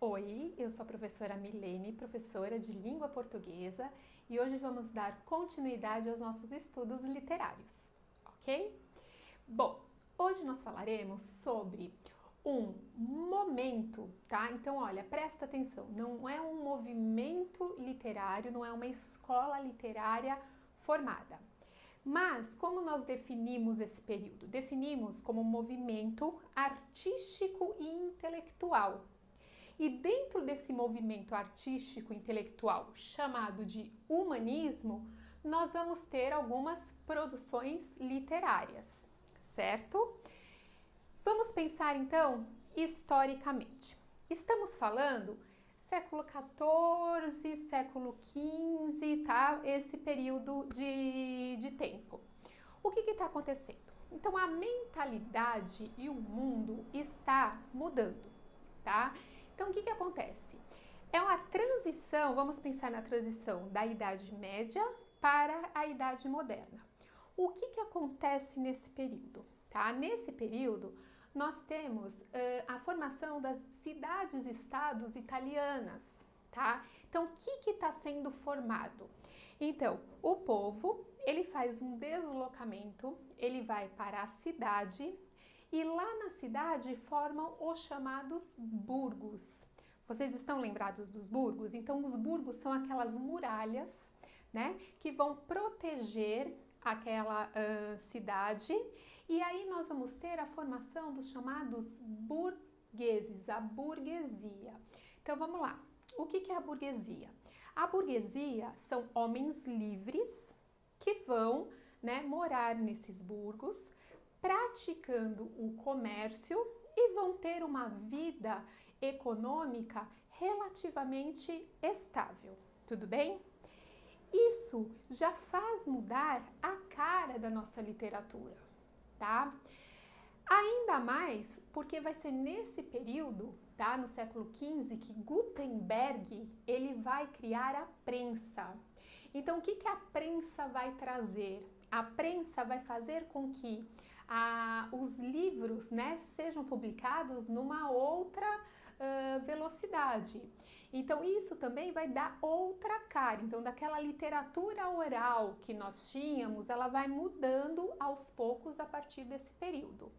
Oi, eu sou a professora Milene, professora de língua portuguesa, e hoje vamos dar continuidade aos nossos estudos literários, ok? Bom, hoje nós falaremos sobre um momento, tá? Então, olha, presta atenção, não é um movimento literário, não é uma escola literária formada. Mas como nós definimos esse período? Definimos como um movimento artístico e intelectual. E dentro desse movimento artístico e intelectual chamado de humanismo, nós vamos ter algumas produções literárias, certo? Vamos pensar então historicamente. Estamos falando século XIV, século XV, tá? Esse período de tempo. O que está acontecendo? Então a mentalidade e o mundo está mudando, tá? Então, o que acontece? É uma transição, vamos pensar na transição da Idade Média para a Idade Moderna. O que acontece nesse período? Tá? Nesse período, nós temos a formação das cidades-estados italianas. Tá? Então, o que está sendo formado? Então, o povo, ele faz um deslocamento, ele vai para a cidade, e lá na cidade formam os chamados burgos. Vocês estão lembrados dos burgos? Então, os burgos são aquelas muralhas, né, que vão proteger aquela cidade. E aí nós vamos ter a formação dos chamados burgueses, a burguesia. Então, vamos lá. O que é a burguesia? A burguesia são homens livres que vão, né, morar nesses burgos, praticando o comércio e vão ter uma vida econômica relativamente estável, tudo bem? Isso já faz mudar a cara da nossa literatura, tá? Ainda mais porque vai ser nesse período, tá, no século XV, que Gutenberg ele vai criar a prensa. Então, o que a prensa vai trazer? A prensa vai fazer com que os livros, né, sejam publicados numa outra velocidade. Então, isso também vai dar outra cara. Então, daquela literatura oral que nós tínhamos, ela vai mudando aos poucos a partir desse período.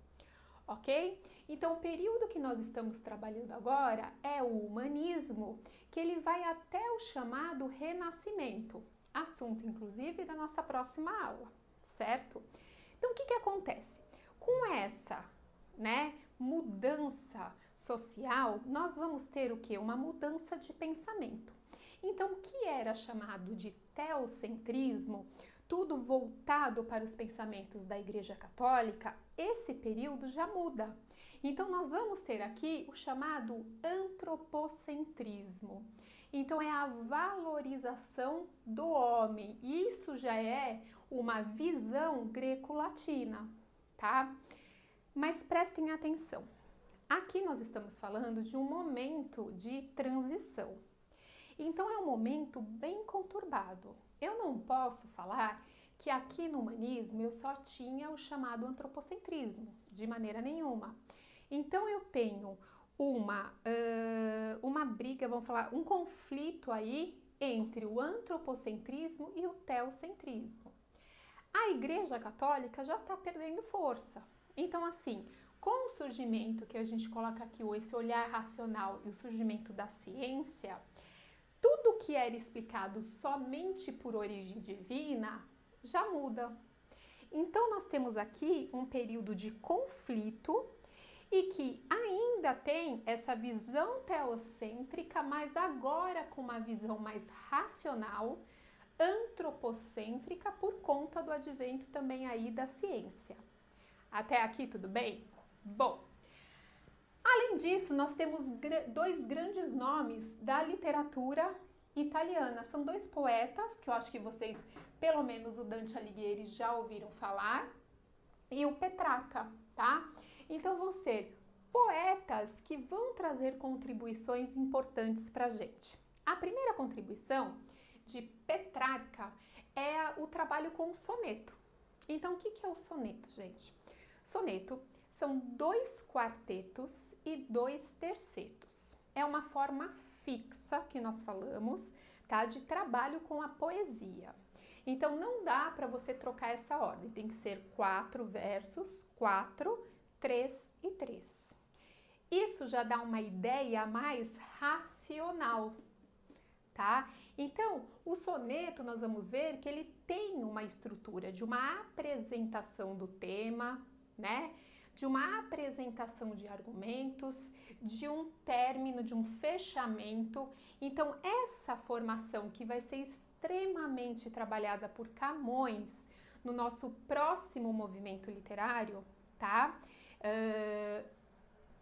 Ok? Então, o período que nós estamos trabalhando agora é o humanismo, que ele vai até o chamado Renascimento, assunto, inclusive, da nossa próxima aula, certo? Então, o que acontece? Com essa, né, mudança social, nós vamos ter o quê? Uma mudança de pensamento. Então, o que era chamado de teocentrismo, tudo voltado para os pensamentos da Igreja Católica, esse período já muda. Então, nós vamos ter aqui o chamado antropocentrismo. Então, é a valorização do homem. Isso já é uma visão greco-latina, tá? Mas prestem atenção. Aqui nós estamos falando de um momento de transição. Então, é um momento bem conturbado. Eu não posso falar que aqui no humanismo eu só tinha o chamado antropocentrismo, de maneira nenhuma. Então, eu tenho uma briga, vamos falar, um conflito aí entre o antropocentrismo e o teocentrismo. A Igreja Católica já está perdendo força. Então, assim, com o surgimento que a gente coloca aqui, esse olhar racional e o surgimento da ciência, tudo que era explicado somente por origem divina já muda. Então, nós temos aqui um período de conflito e que ainda tem essa visão teocêntrica, mas agora com uma visão mais racional, antropocêntrica, por conta do advento também aí da ciência. Até aqui tudo bem? Bom, além disso, nós temos dois grandes nomes da literatura italiana. São dois poetas, que eu acho que vocês, pelo menos o Dante Alighieri, já ouviram falar, e o Petrarca, tá? Então, vão ser poetas que vão trazer contribuições importantes para a gente. A primeira contribuição de Petrarca é o trabalho com o soneto. Então, o que é o soneto, gente? Soneto são 2 quartetos e 2 tercetos. é uma forma fixa que nós falamos, tá? De trabalho com a poesia. Então, não dá para você trocar essa ordem. Tem que ser 4 versos, 4, 3 e 3. Isso já dá uma ideia mais racional, tá? Então, o soneto, nós vamos ver que ele tem uma estrutura de uma apresentação do tema, né? De uma apresentação de argumentos, de um término, de um fechamento. Então, essa formação que vai ser extremamente trabalhada por Camões no nosso próximo movimento literário, tá?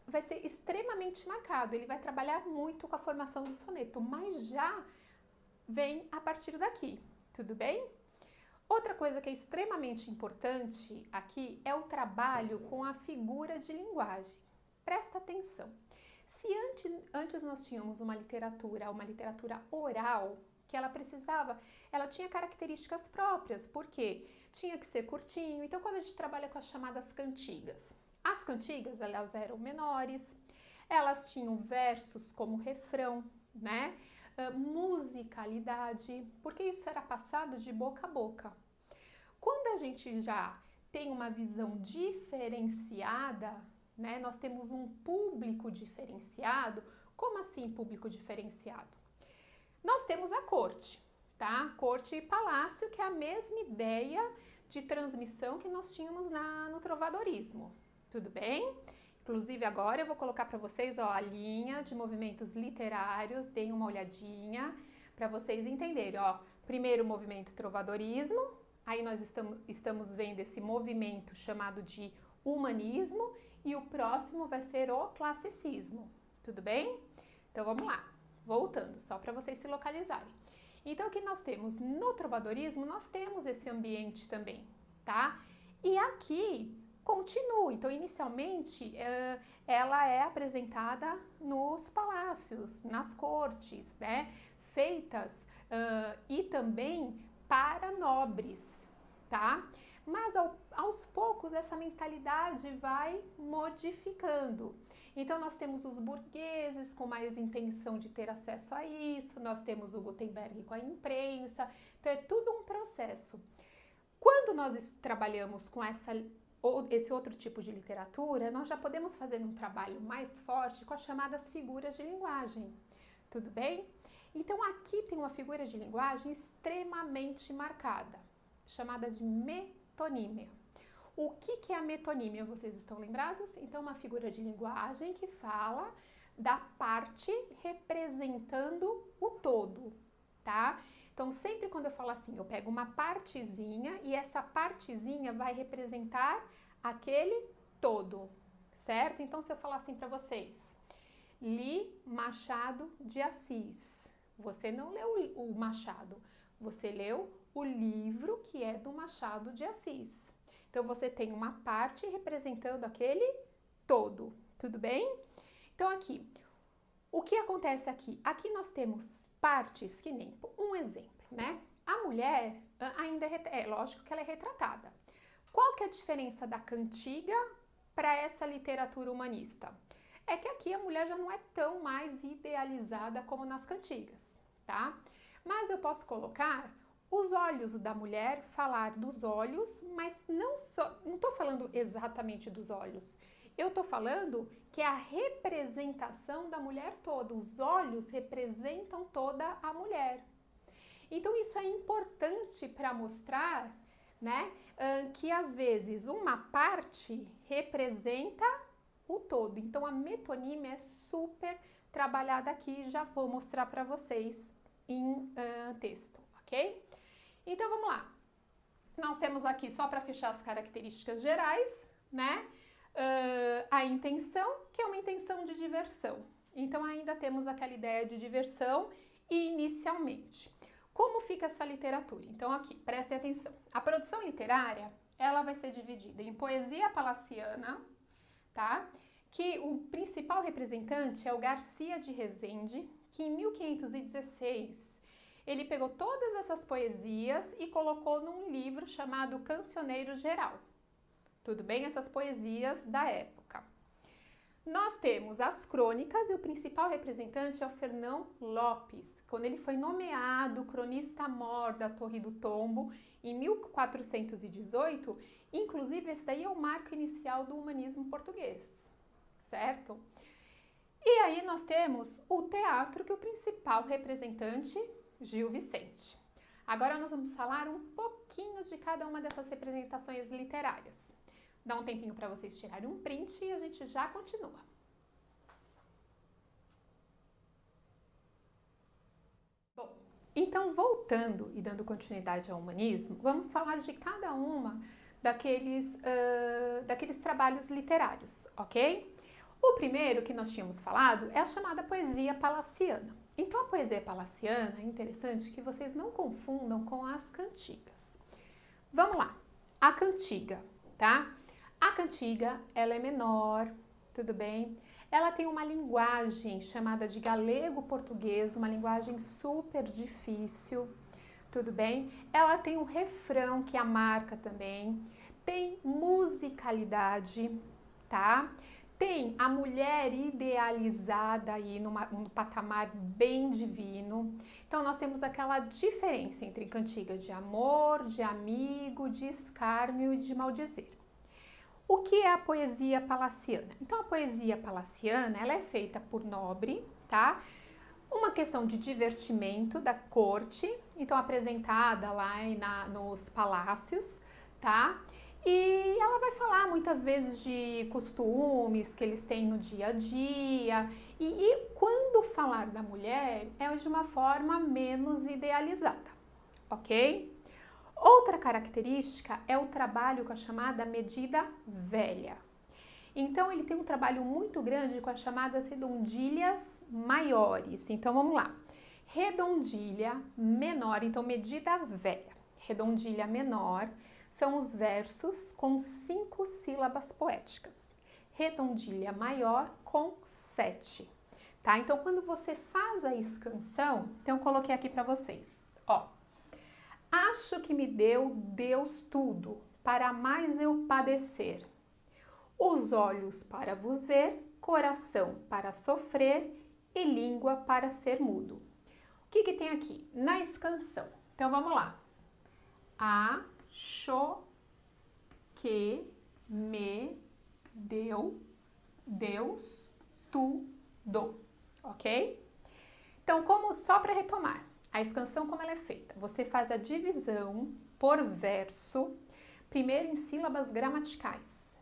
Vai ser extremamente marcado. Ele vai trabalhar muito com a formação do soneto, mas já vem a partir daqui, tudo bem? Outra coisa que é extremamente importante aqui é o trabalho com a figura de linguagem. Presta atenção. Se antes nós tínhamos uma literatura oral, que ela tinha características próprias, porque tinha que ser curtinho. Então, quando a gente trabalha com as chamadas cantigas, as cantigas, elas eram menores, elas tinham versos como refrão, né? Musicalidade, porque isso era passado de boca a boca. Quando a gente já tem uma visão diferenciada, né? Nós temos um público diferenciado. Como assim público diferenciado? Nós temos a corte, tá? Corte e palácio, que é a mesma ideia de transmissão que nós tínhamos no trovadorismo. Tudo bem? Inclusive agora eu vou colocar para vocês a linha de movimentos literários, deem uma olhadinha para vocês entenderem. Primeiro movimento trovadorismo, aí nós estamos vendo esse movimento chamado de humanismo e o próximo vai ser o classicismo. Tudo bem? Então vamos lá, voltando, só para vocês se localizarem. Então o que nós temos no trovadorismo, nós temos esse ambiente também, tá? E aqui continua. Então, inicialmente, ela é apresentada nos palácios, nas cortes, né? Feitas e também para nobres, tá? Mas aos poucos essa mentalidade vai modificando. Então, nós temos os burgueses com mais intenção de ter acesso a isso, nós temos o Gutenberg com a imprensa, então é tudo um processo. Quando nós trabalhamos com esse outro tipo de literatura, nós já podemos fazer um trabalho mais forte com as chamadas figuras de linguagem, tudo bem? Então aqui tem uma figura de linguagem extremamente marcada, chamada de metonímia. O que é a metonímia? Vocês estão lembrados? Então uma figura de linguagem que fala da parte representando o todo, tá? Então, sempre quando eu falo assim, eu pego uma partezinha e essa partezinha vai representar aquele todo, certo? Então, se eu falar assim para vocês, li Machado de Assis, você não leu o Machado, você leu o livro que é do Machado de Assis. Então, você tem uma parte representando aquele todo, tudo bem? Então, aqui, o que acontece aqui? Aqui nós temos partes que nem, um exemplo, né? A mulher ainda lógico que ela é retratada. Qual que é a diferença da cantiga para essa literatura humanista? É que aqui a mulher já não é tão mais idealizada como nas cantigas, tá? Mas eu posso colocar os olhos da mulher, falar dos olhos, mas não tô falando exatamente dos olhos. Eu tô falando que é a representação da mulher toda. Os olhos representam toda a mulher. Então, isso é importante para mostrar, né, que às vezes uma parte representa o todo. Então, a metonímia é super trabalhada aqui. Já vou mostrar para vocês em texto, ok? Então, vamos lá. Nós temos aqui, só para fechar as características gerais, né? A intenção, que é uma intenção de diversão. Então, ainda temos aquela ideia de diversão inicialmente. Como fica essa literatura? Então, aqui, prestem atenção. A produção literária, ela vai ser dividida em poesia palaciana, tá? Que o principal representante é o Garcia de Rezende, que em 1516 ele pegou todas essas poesias e colocou num livro chamado Cancioneiro Geral. Tudo bem? Essas poesias da época. Nós temos as crônicas e o principal representante é o Fernão Lopes, quando ele foi nomeado cronista-mor da Torre do Tombo em 1418, inclusive esse daí é o marco inicial do humanismo português, certo? E aí nós temos o teatro, que é o principal representante, Gil Vicente. Agora nós vamos falar um pouquinho de cada uma dessas representações literárias. Dá um tempinho para vocês tirarem um print e a gente já continua. Bom, então voltando e dando continuidade ao humanismo, vamos falar de cada uma daqueles trabalhos literários, ok? O primeiro que nós tínhamos falado é a chamada poesia palaciana. Então a poesia palaciana é interessante que vocês não confundam com as cantigas. Vamos lá, a cantiga, tá? A cantiga, ela é menor, tudo bem? Ela tem uma linguagem chamada de galego-português, uma linguagem super difícil, tudo bem? Ela tem um refrão que a marca também, tem musicalidade, tá? Tem a mulher idealizada aí num patamar bem divino. Então, nós temos aquela diferença entre cantiga de amor, de amigo, de escárnio e de maldizer. O que é a poesia palaciana? Então, a poesia palaciana, ela é feita por nobre, tá? Uma questão de divertimento da corte, então apresentada lá nos palácios, tá? E ela vai falar muitas vezes de costumes que eles têm no dia a dia. E quando falar da mulher, é de uma forma menos idealizada, ok? Outra característica é o trabalho com a chamada medida velha. Então, ele tem um trabalho muito grande com as chamadas redondilhas maiores. Então, vamos lá. Redondilha menor, então medida velha. Redondilha menor são os versos com 5 sílabas poéticas. Redondilha maior com 7. Tá? Então, quando você faz a escansão, então eu coloquei aqui para vocês, ó. Acho que me deu Deus tudo, para mais eu padecer. Os olhos para vos ver, coração para sofrer e língua para ser mudo. O que que tem aqui? Na escansão. Então, vamos lá. Acho que me deu Deus tudo, ok? Então, só para retomar, a escansão como ela é feita? Você faz a divisão por verso, primeiro em sílabas gramaticais.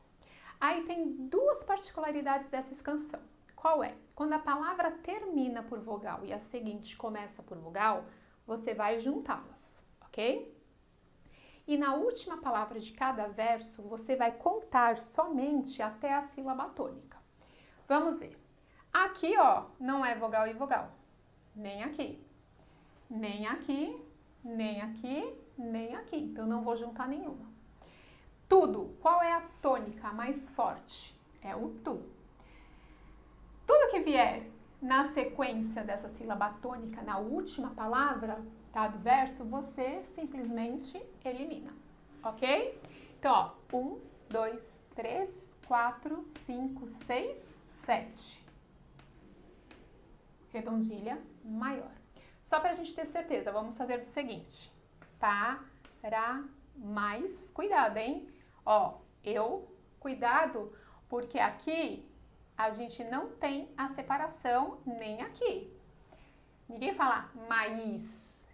Aí tem 2 particularidades dessa escansão. Qual é? Quando a palavra termina por vogal e a seguinte começa por vogal, você vai juntá-las, ok? E na última palavra de cada verso, você vai contar somente até a sílaba tônica. Vamos ver. Aqui, ó, não é vogal e vogal. Nem aqui. Nem aqui, nem aqui, nem aqui. Então, não vou juntar nenhuma. Tudo. Qual é a tônica mais forte? É o tu. Tudo que vier na sequência dessa sílaba tônica, na última palavra, tá, do verso, você simplesmente elimina, ok? Então, ó, 1, 2, 3, 4, 5, 6, 7. Redondilha maior. Só para a gente ter certeza, vamos fazer o seguinte. Para, mais, cuidado, hein? Ó, cuidado, porque aqui a gente não tem a separação nem aqui. Ninguém fala mais.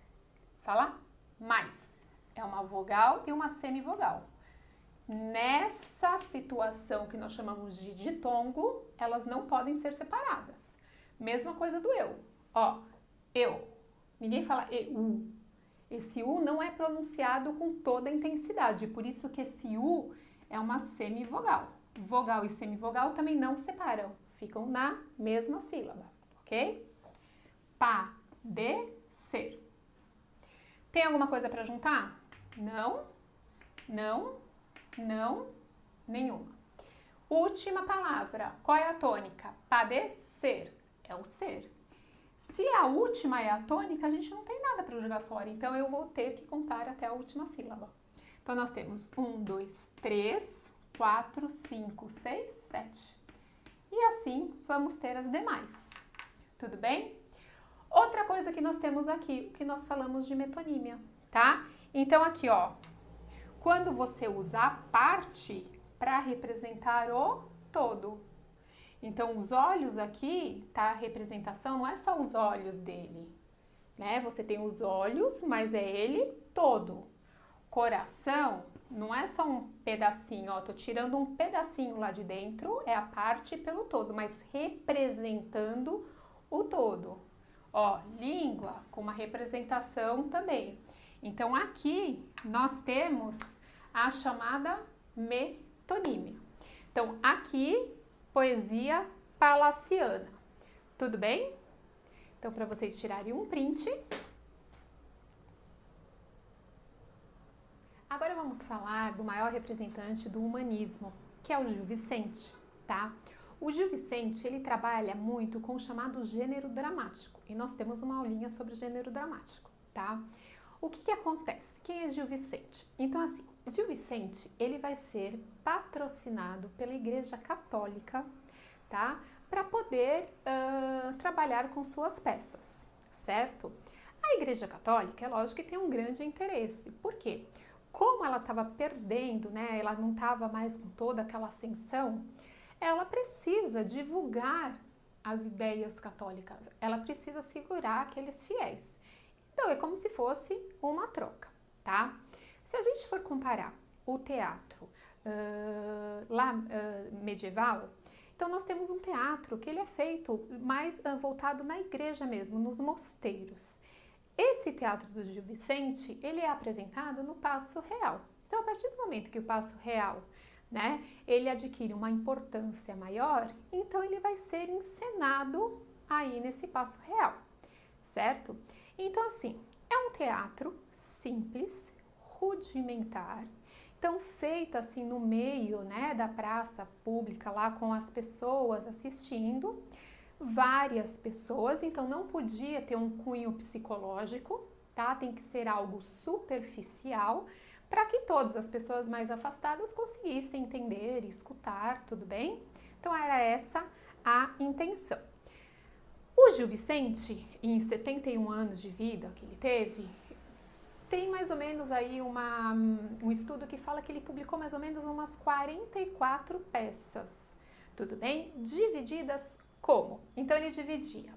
Fala mais. É uma vogal e uma semivogal. Nessa situação que nós chamamos de ditongo, elas não podem ser separadas. Mesma coisa do eu. Ó, eu. Ninguém fala eu. Esse U não é pronunciado com toda a intensidade, por isso que esse U é uma semivogal. Vogal e semivogal também não separam, ficam na mesma sílaba, ok? Padecer. Tem alguma coisa para juntar? Não, não, não, nenhuma. Última palavra, qual é a tônica? Padecer, é o ser. Se a última é a tônica, a gente não tem nada para jogar fora, então eu vou ter que contar até a última sílaba. Então, nós temos 1, 2, 3, 4, 5, 6, 7. E e assim vamos ter as demais. Tudo bem? Outra coisa que nós temos aqui, que nós falamos de metonímia, tá? Então aqui, ó, quando você usa a parte para representar o todo. Então os olhos aqui, tá? A representação não é só os olhos dele, né? Você tem os olhos, mas é ele todo. Coração não é só um pedacinho, ó, tô tirando um pedacinho lá de dentro, é a parte pelo todo, mas representando o todo. Ó, língua com uma representação também. Então aqui nós temos a chamada metonímia. Então aqui, poesia palaciana. Tudo bem? Então para vocês tirarem um print. Agora vamos falar do maior representante do humanismo, que é o Gil Vicente, tá? O Gil Vicente, ele trabalha muito com o chamado gênero dramático, e nós temos uma aulinha sobre o gênero dramático, tá? O que acontece? Quem é Gil Vicente? Então, assim, Gil Vicente, ele vai ser patrocinado pela Igreja Católica, tá? Para poder trabalhar com suas peças, certo? A Igreja Católica, é lógico que tem um grande interesse. Por quê? Como ela estava perdendo, né? Ela não estava mais com toda aquela ascensão, ela precisa divulgar as ideias católicas, ela precisa segurar aqueles fiéis. Então, é como se fosse uma troca, tá? Se a gente for comparar o teatro medieval, então nós temos um teatro que ele é feito mais voltado na igreja mesmo, nos mosteiros. Esse teatro do Gil Vicente, ele é apresentado no Paço Real. Então, a partir do momento que o Paço Real, né, ele adquire uma importância maior, então ele vai ser encenado aí nesse Paço Real, certo? Então, assim, é um teatro simples, rudimentar, então feito assim no meio, né, da praça pública lá com as pessoas assistindo, várias pessoas, então não podia ter um cunho psicológico, tá? Tem que ser algo superficial para que todas as pessoas mais afastadas conseguissem entender e escutar, tudo bem? Então era essa a intenção. O Gil Vicente, em 71 anos de vida que ele teve, tem mais ou menos aí um estudo que fala que ele publicou mais ou menos umas 44 peças, tudo bem? Divididas como? Então ele dividia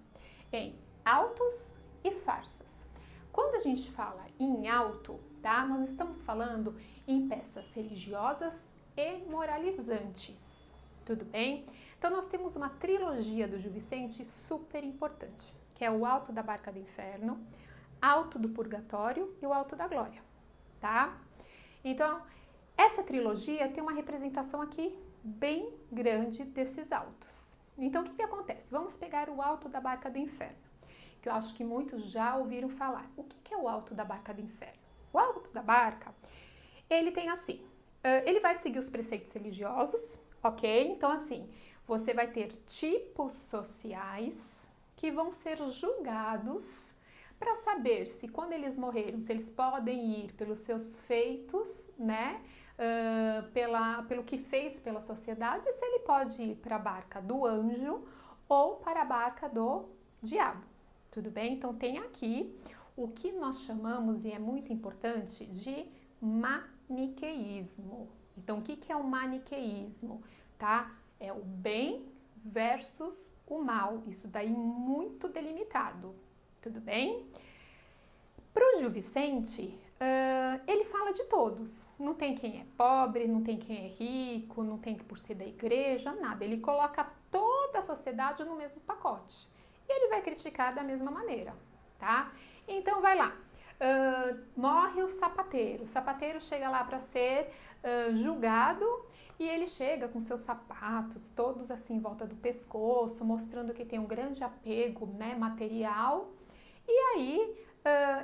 em autos e farsas. Quando a gente fala em auto, tá? Nós estamos falando em peças religiosas e moralizantes, tudo bem? Então nós temos uma trilogia do Gil Vicente super importante, que é o Alto da Barca do Inferno, Alto do Purgatório e o Alto da Glória, tá? Então, essa trilogia tem uma representação aqui bem grande desses altos. Então, o que acontece? Vamos pegar o Alto da Barca do Inferno, que eu acho que muitos já ouviram falar. O que é o Alto da Barca do Inferno? O Alto da Barca, ele tem assim, ele vai seguir os preceitos religiosos, ok? Então, assim, você vai ter tipos sociais que vão ser julgados para saber se quando eles morreram, se eles podem ir pelos seus feitos, né? Pelo que fez pela sociedade, se ele pode ir para a barca do anjo ou para a barca do diabo, tudo bem? Então tem aqui o que nós chamamos, e é muito importante, de maniqueísmo. Então o que é o maniqueísmo, tá? É o bem versus o mal, isso daí muito delimitado, tudo bem? Para o Gil Vicente, ele fala de todos, não tem quem é pobre, não tem quem é rico, não tem que por ser da igreja, nada, ele coloca toda a sociedade no mesmo pacote e ele vai criticar da mesma maneira, tá? Então vai lá, morre o sapateiro chega lá para ser julgado e ele chega com seus sapatos todos assim em volta do pescoço, mostrando que tem um grande apego, né, material, e aí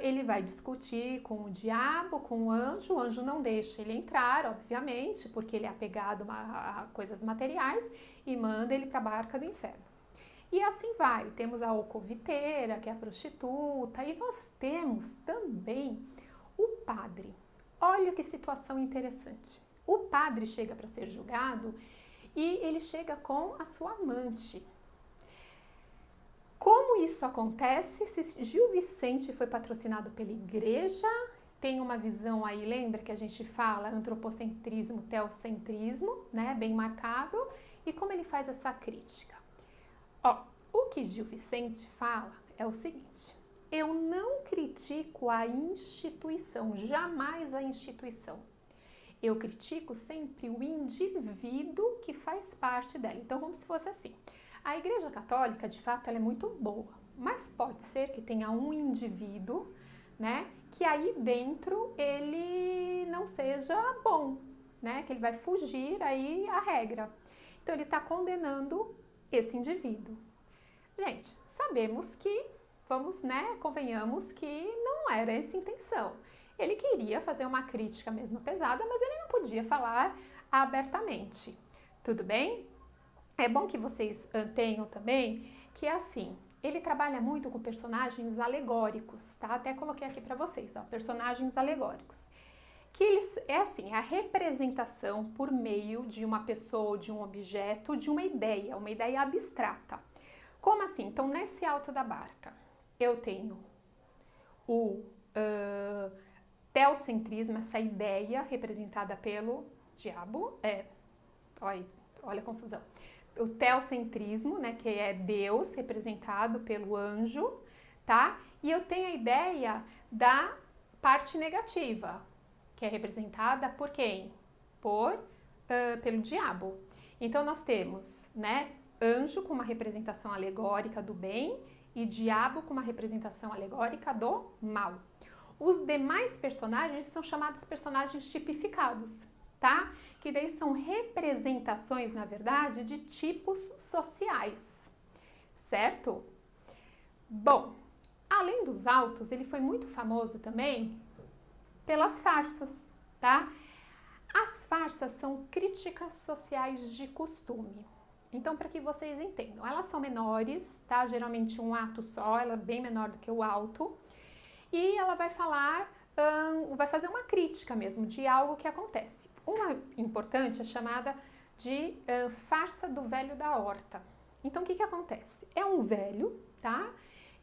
ele vai discutir com o diabo, com o anjo não deixa ele entrar, obviamente, porque ele é apegado a coisas materiais e manda ele para a barca do inferno. E assim vai, temos a alcoviteira, que é a prostituta, e nós temos também o padre. Olha que situação interessante. O padre chega para ser julgado e ele chega com a sua amante. Como isso acontece? Se Gil Vicente foi patrocinado pela igreja, tem uma visão aí, lembra que a gente fala antropocentrismo, teocentrismo, né, bem marcado, e como ele faz essa crítica? Ó, o que Gil Vicente fala é o seguinte: eu não critico a instituição, jamais a instituição. Eu critico sempre o indivíduo que faz parte dela. Então, como se fosse assim. A Igreja Católica, de fato, ela é muito boa, mas pode ser que tenha um indivíduo, né, que aí dentro ele não seja bom, né, que ele vai fugir aí à regra. Então, ele está condenando esse indivíduo. Gente, sabemos que, vamos, né, convenhamos que não era essa a intenção. Ele queria fazer uma crítica mesmo pesada, mas ele não podia falar abertamente. Tudo bem? É bom que vocês tenham também que é assim, ele trabalha muito com personagens alegóricos, tá? Até coloquei aqui para vocês, ó, personagens alegóricos. Que eles, é assim, a representação por meio de uma pessoa, de um objeto, de uma ideia abstrata. Como assim? Então, nesse alto da barca, eu tenho o teocentrismo, essa ideia representada pelo diabo, olha a confusão. O teocentrismo, né, que é Deus representado pelo anjo, tá? E eu tenho a ideia da parte negativa, que é representada por quem? Pelo diabo. Então, nós temos, né, anjo com uma representação alegórica do bem e diabo com uma representação alegórica do mal. Os demais personagens são chamados personagens tipificados, tá? Que daí são representações, na verdade, de tipos sociais, certo? Bom, além dos autos, ele foi muito famoso também pelas farsas, tá? As farsas são críticas sociais de costume. Então, para que vocês entendam, elas são menores, tá? Geralmente um ato só, ela é bem menor do que o auto. E ela vai falar, vai fazer uma crítica mesmo de algo que acontece. Uma importante é chamada de farsa do velho da horta. Então, o que acontece? É um velho, tá?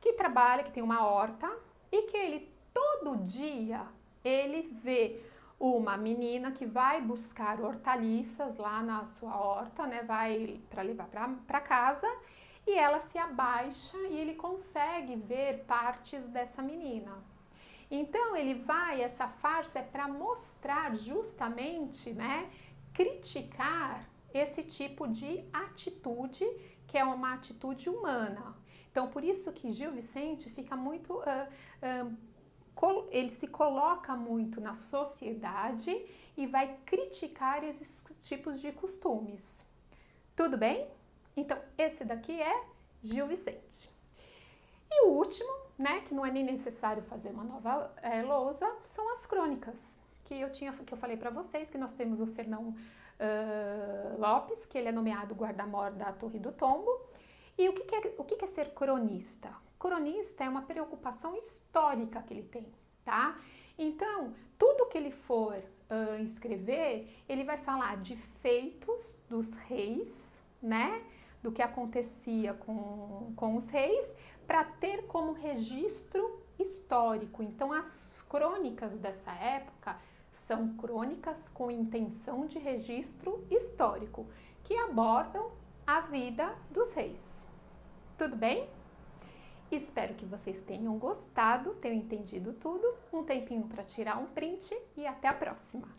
Que trabalha, que tem uma horta e que ele, todo dia, ele vê uma menina que vai buscar hortaliças lá na sua horta, né? Vai para levar para casa. E ela se abaixa e ele consegue ver partes dessa menina. Então, essa farsa é para mostrar justamente, né, criticar esse tipo de atitude, que é uma atitude humana. Então, por isso que Gil Vicente fica muito, ele se coloca muito na sociedade e vai criticar esses tipos de costumes. Tudo bem? Então, esse daqui é Gil Vicente. E o último, né, que não é nem necessário fazer uma nova lousa, são as crônicas, que eu falei para vocês, que nós temos o Fernão Lopes, que ele é nomeado guarda-mor da Torre do Tombo. E o que é ser cronista? Cronista é uma preocupação histórica que ele tem, tá? Então, tudo que ele for escrever, ele vai falar de feitos dos reis, né? Do que acontecia com os reis, para ter como registro histórico. Então, as crônicas dessa época são crônicas com intenção de registro histórico, que abordam a vida dos reis. Tudo bem? Espero que vocês tenham gostado, tenham entendido tudo. Um tempinho para tirar um print e até a próxima!